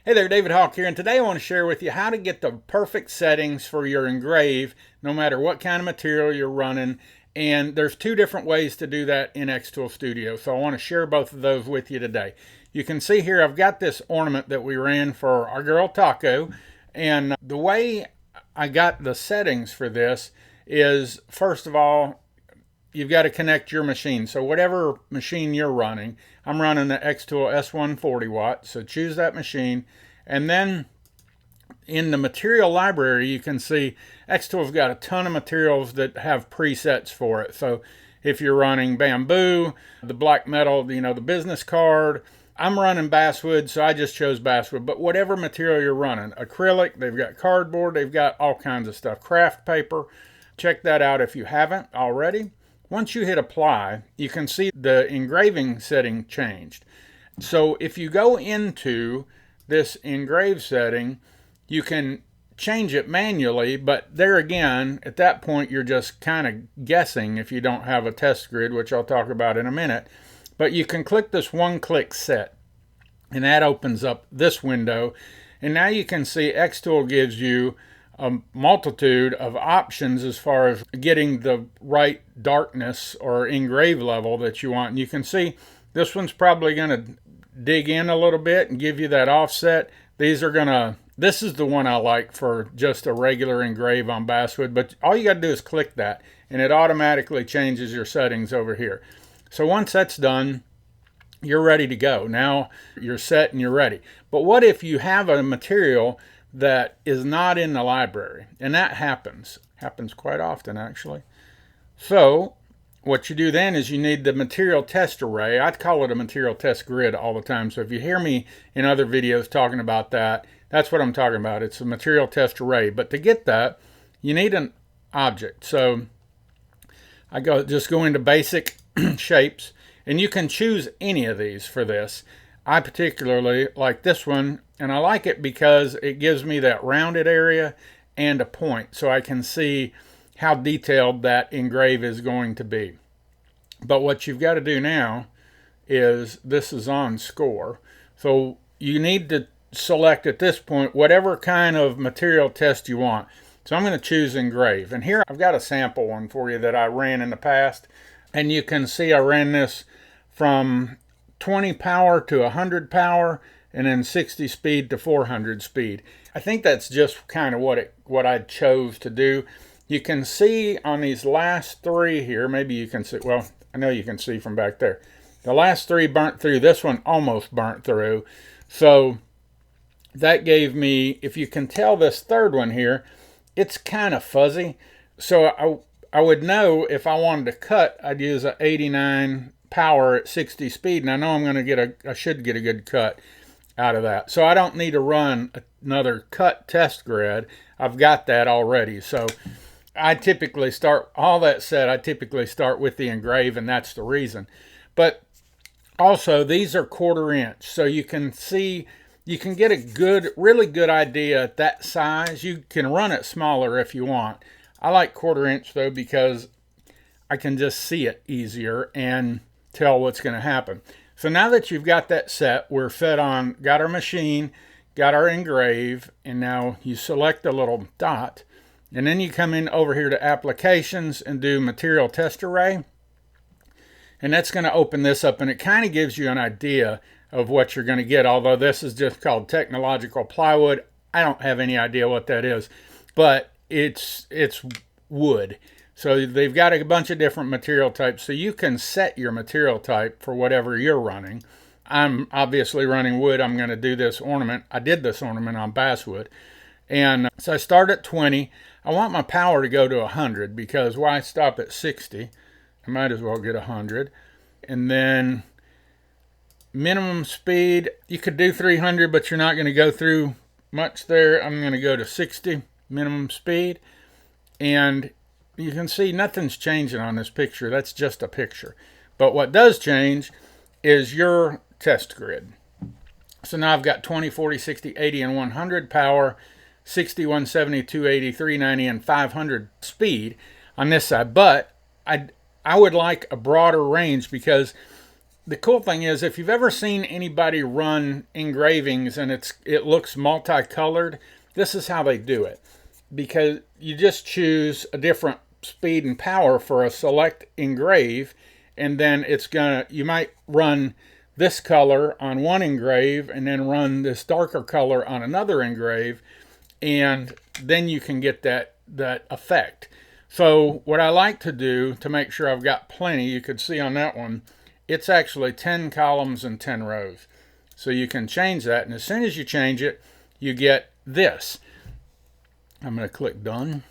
Hey there, David Hawk here, and today I want to share with you how to get the perfect settings for your Engrave, no matter what kind of material you're running. And there's two different ways to do that in xTool Studio, so I want to share both of those with you today. You can see here I've got this ornament that we ran for our girl Taco, and the way I got the settings for this is, first of all, you've got to connect your machine. So whatever machine you're running, I'm running the xTool S140 watt. So choose that machine. And then in the material library, you can see xTool's got a ton of materials that have presets for it. So if you're running bamboo, the black metal, the business card, I'm running basswood, so I just chose basswood. But whatever material you're running, acrylic, they've got cardboard, they've got all kinds of stuff, craft paper. Check that out if you haven't already. Once you hit apply, you can see the engraving setting changed. So if you go into this engrave setting, you can change it manually, but there again, at that point, you're just kind of guessing if you don't have a test grid, which I'll talk about in a minute. But you can click this one-click set, and that opens up this window. And now you can see xTool gives you a multitude of options as far as getting the right darkness or engrave level that you want. And you can see this one's probably going to dig in a little bit and give you that offset. This is the one I like for just a regular engrave on basswood, but all you got to do is click that and it automatically changes your settings over here. So once that's done, you're ready to go. Now you're set and you're ready. But what if you have a material that is not in the library? And that happens quite often, actually. So what you do then is you need the material test array. I call it a material test grid all the time. So if you hear me in other videos talking about that, that's what I'm talking about. It's a material test array. But to get that, you need an object. So I just go into basic shapes, and you can choose any of these for this. I particularly like this one, and I like it because it gives me that rounded area and a point, so I can see how detailed that engrave is going to be. But what you've got to do now is, this is on score, so you need to select at this point whatever kind of material test you want. So I'm going to choose engrave, and here I've got a sample one for you that I ran in the past, and you can see I ran this from 20 power to 100 power, and then 60 speed to 400 speed. I think that's just kind of what I chose to do. You can see on these last three here, maybe you can see, well, I know you can see from back there. The last three burnt through. This one almost burnt through. So that gave me, if you can tell this third one here, it's kind of fuzzy. So I would know if I wanted to cut, I'd use an 89 power at 60 speed, and I know I'm going to I should get a good cut out of that. So I don't need to run another cut test grid. I've got that already. So I typically start, all that said, I typically start with the engrave, and that's the reason. But also, these are 1/4 inch, so you can see, you can get a really good idea at that size. You can run it smaller if you want. I like 1/4 inch though, because I can just see it easier and tell what's going to happen. So now that you've got that set, we're got our machine, got our engrave, and now you select the little dot, and then you come in over here to applications and do material test array, and that's going to open this up, and it kind of gives you an idea of what you're going to get. Although this is just called technological plywood, I don't have any idea what that is, but it's wood. So they've got a bunch of different material types, so you can set your material type for whatever you're running. I'm obviously running wood. I'm going to do this ornament. I did this ornament on basswood. And so I start at 20. I want my power to go to 100, because why stop at 60? I might as well get 100. And then minimum speed, you could do 300, but you're not going to go through much there. I'm going to go to 60 minimum speed. And you can see nothing's changing on this picture. That's just a picture. But what does change is your test grid. So now I've got 20, 40, 60, 80, and 100 power, 60, 170, 280, 390, and 500 speed on this side. But I would like a broader range, because the cool thing is, if you've ever seen anybody run engravings and it looks multicolored, this is how they do it. Because you just choose a different speed and power for a select engrave, and then you might run this color on one engrave and then run this darker color on another engrave, and then you can get that effect. So what I like to do to make sure I've got plenty, you could see on that one, it's actually 10 columns and 10 rows. So you can change that, and as soon as you change it, you get this. I'm going to click done.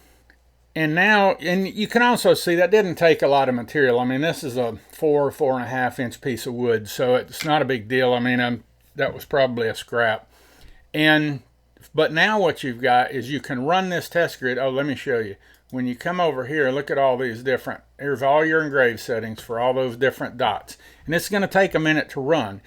And now, and you can also see that didn't take a lot of material. I mean, this is a 4.5 inch piece of wood, so it's not a big deal. I mean, that was probably a scrap. But now what you've got is you can run this test grid. Oh, let me show you. When you come over here, look at all these different, here's all your engrave settings for all those different dots. And it's going to take a minute to run.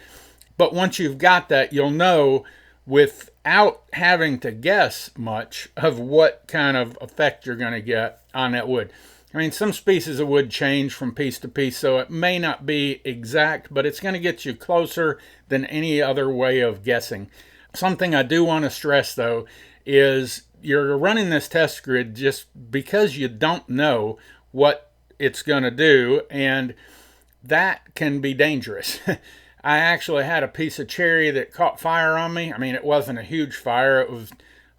But once you've got that, you'll know without having to guess much of what kind of effect you're going to get on that wood. I mean, some species of wood change from piece to piece, so it may not be exact, but it's going to get you closer than any other way of guessing. Something I do want to stress, though, is you're running this test grid just because you don't know what it's going to do, and that can be dangerous. I actually had a piece of cherry that caught fire on me. I mean, it wasn't a huge fire. It was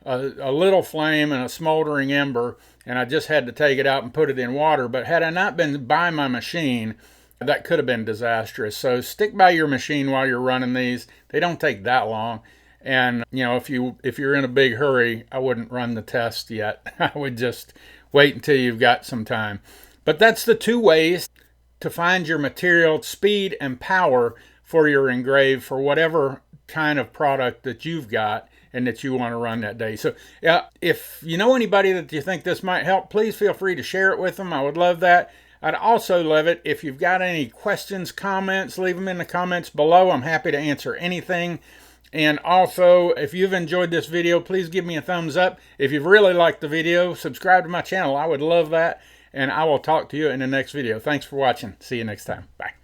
a little flame and a smoldering ember, and I just had to take it out and put it in water. But had I not been by my machine, that could have been disastrous. So stick by your machine while you're running these. They don't take that long. And, you know, if you're in a big hurry, I wouldn't run the test yet. I would just wait until you've got some time. But that's the two ways to find your material speed and power for your engrave for whatever kind of product that you've got and that you want to run that day. So yeah, if you know anybody that you think this might help, please feel free to share it with them. I would love that. I'd also love it if you've got any questions, comments, leave them in the comments below. I'm happy to answer anything. And also, if you've enjoyed this video, please give me a thumbs up. If you've really liked the video, subscribe to my channel. I would love that. And I will talk to you in the next video. Thanks for watching. See you next time. Bye.